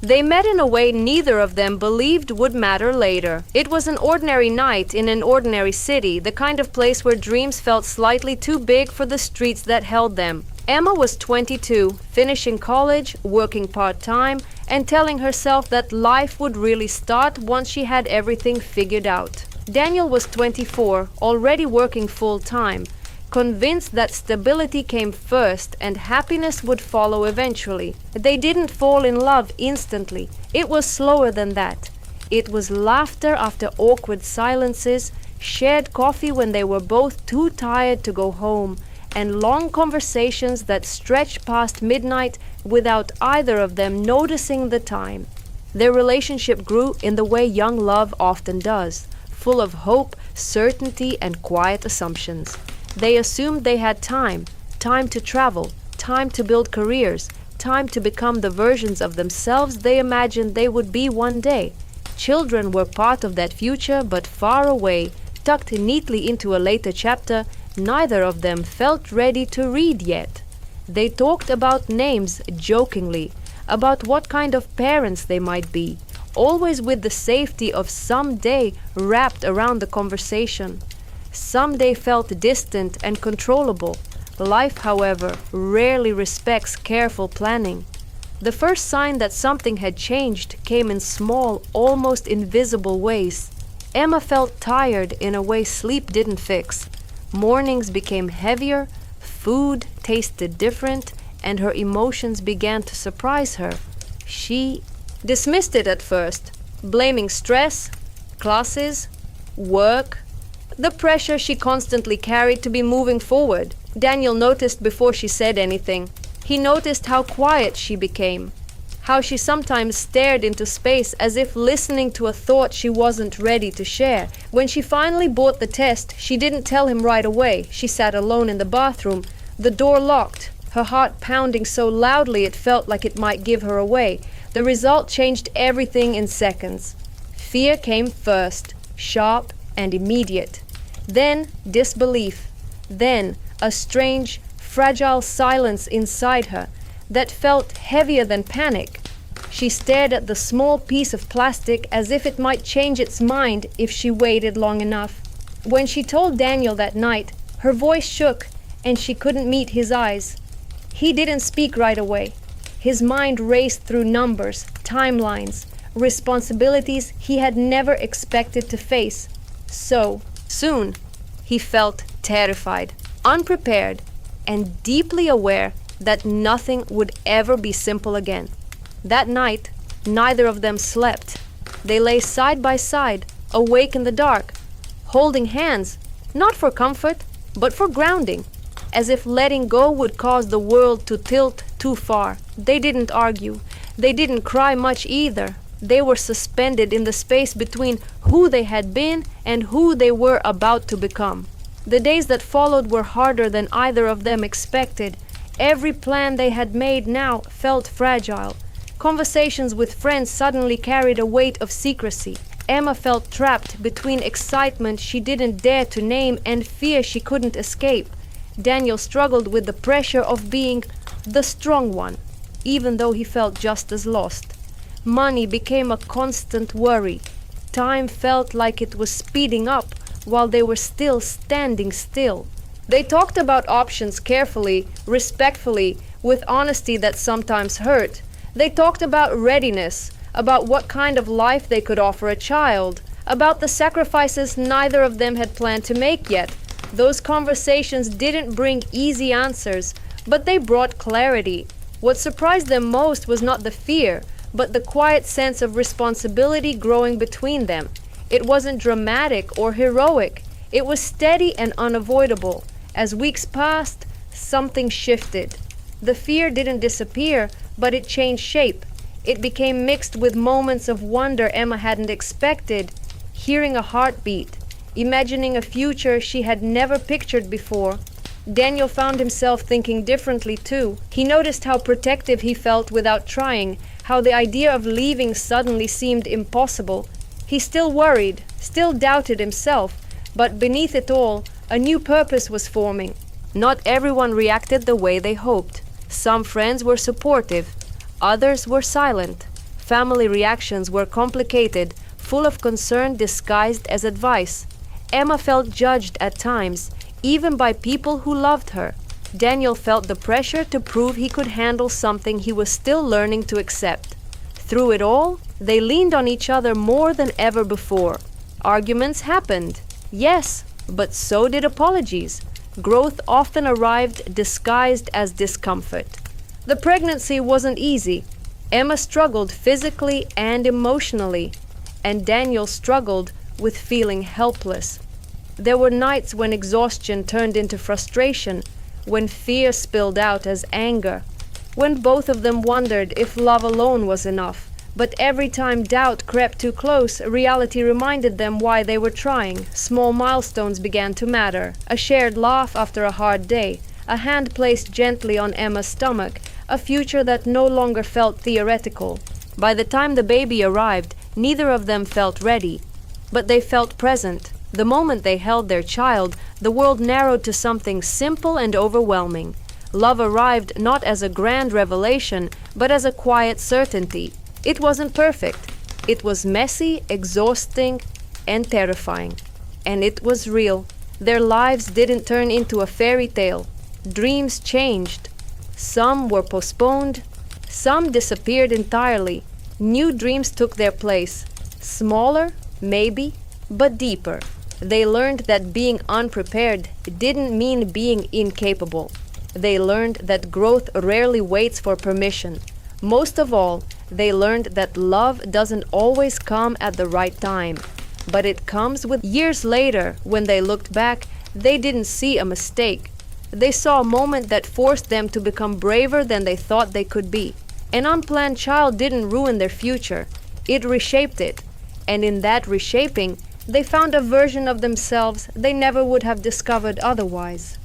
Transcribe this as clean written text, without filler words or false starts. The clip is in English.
They met in a way neither of them believed would matter later. It was an ordinary night in an ordinary city, the kind of place where dreams felt slightly too big for the streets that held them. Emma was 22, finishing college, working part-time, and telling herself that life would really start once she had everything figured out. Daniel was 24, already working full-time, convinced that stability came first and happiness would follow eventually. They didn't fall in love instantly. It was slower than that. It was laughter after awkward silences, shared coffee when they were both too tired to go home, and long conversations that stretched past midnight without either of them noticing the time. Their relationship grew in the way young love often does, full of hope, certainty, and quiet assumptions. They assumed they had time to travel, time to build careers, time to become the versions of themselves they imagined they would be one day. Children were part of that future, but far away, tucked neatly into a later chapter neither of them felt ready to read yet. They talked about names jokingly, about what kind of parents they might be, always with the safety of someday wrapped around the conversation. Someday felt distant and controllable. Life, however, rarely respects careful planning. The first sign that something had changed came in small, almost invisible ways. Emma felt tired in a way sleep didn't fix. Mornings became heavier, food tasted different, and her emotions began to surprise her. She dismissed it at first, blaming stress, classes, work, the pressure she constantly carried to be moving forward. Daniel noticed before she said anything. He noticed how quiet she became, how she sometimes stared into space as if listening to a thought she wasn't ready to share. When she finally bought the test, she didn't tell him right away. She sat alone in the bathroom, the door locked, her heart pounding so loudly it felt like it might give her away. The result changed everything in seconds. Fear came first, sharp and immediate. Then disbelief. Then a strange, fragile silence inside her that felt heavier than panic. She stared at the small piece of plastic as if it might change its mind if she waited long enough. When she told Daniel that night, her voice shook and she couldn't meet his eyes. He didn't speak right away. His mind raced through numbers, timelines, responsibilities he had never expected to face. So soon, he felt terrified, unprepared, and deeply aware that nothing would ever be simple again. That night, neither of them slept. They lay side by side, awake in the dark, holding hands, not for comfort, but for grounding, as if letting go would cause the world to tilt too far. They didn't argue. They didn't cry much either. They were suspended in the space between who they had been and who they were about to become. The days that followed were harder than either of them expected. Every plan they had made now felt fragile. Conversations with friends suddenly carried a weight of secrecy. Emma felt trapped between excitement she didn't dare to name and fear she couldn't escape. Daniel struggled with the pressure of being the strong one, even though he felt just as lost. Money became a constant worry. Time felt like it was speeding up while they were still standing still. They talked about options carefully, respectfully, with honesty that sometimes hurt. They talked about readiness, about what kind of life they could offer a child, about the sacrifices neither of them had planned to make yet. Those conversations didn't bring easy answers, but they brought clarity. What surprised them most was not the fear, but the quiet sense of responsibility growing between them. It wasn't dramatic or heroic. It was steady and unavoidable. As weeks passed, something shifted. The fear didn't disappear, but it changed shape. It became mixed with moments of wonder Emma hadn't expected, hearing a heartbeat, imagining a future she had never pictured before. Daniel found himself thinking differently too. He noticed how protective he felt without trying, how the idea of leaving suddenly seemed impossible. He still worried, still doubted himself, but beneath it all, a new purpose was forming. Not everyone reacted the way they hoped. Some friends were supportive, others were silent. Family reactions were complicated, full of concern disguised as advice. Emma felt judged at times, even by people who loved her. Daniel felt the pressure to prove he could handle something he was still learning to accept. Through it all, they leaned on each other more than ever before. Arguments happened, yes, but so did apologies. Growth often arrived disguised as discomfort. The pregnancy wasn't easy. Emma struggled physically and emotionally, and Daniel struggled with feeling helpless. There were nights when exhaustion turned into frustration, when fear spilled out as anger, when both of them wondered if love alone was enough. But every time doubt crept too close, reality reminded them why they were trying. Small milestones began to matter. A shared laugh after a hard day, a hand placed gently on Emma's stomach, a future that no longer felt theoretical. By the time the baby arrived, neither of them felt ready, but they felt present. The moment they held their child, the world narrowed to something simple and overwhelming. Love arrived not as a grand revelation, but as a quiet certainty. It wasn't perfect. It was messy, exhausting, and terrifying. And it was real. Their lives didn't turn into a fairy tale. Dreams changed. Some were postponed. Some disappeared entirely. New dreams took their place. Smaller, maybe, but deeper. They learned that being unprepared didn't mean being incapable. They learned that growth rarely waits for permission. Most of all, they learned that love doesn't always come at the right time, but it comes with years later. When they looked back, they didn't see a mistake. They saw a moment that forced them to become braver than they thought they could be. An unplanned child didn't ruin their future. It reshaped it. And in that reshaping, they found a version of themselves they never would have discovered otherwise.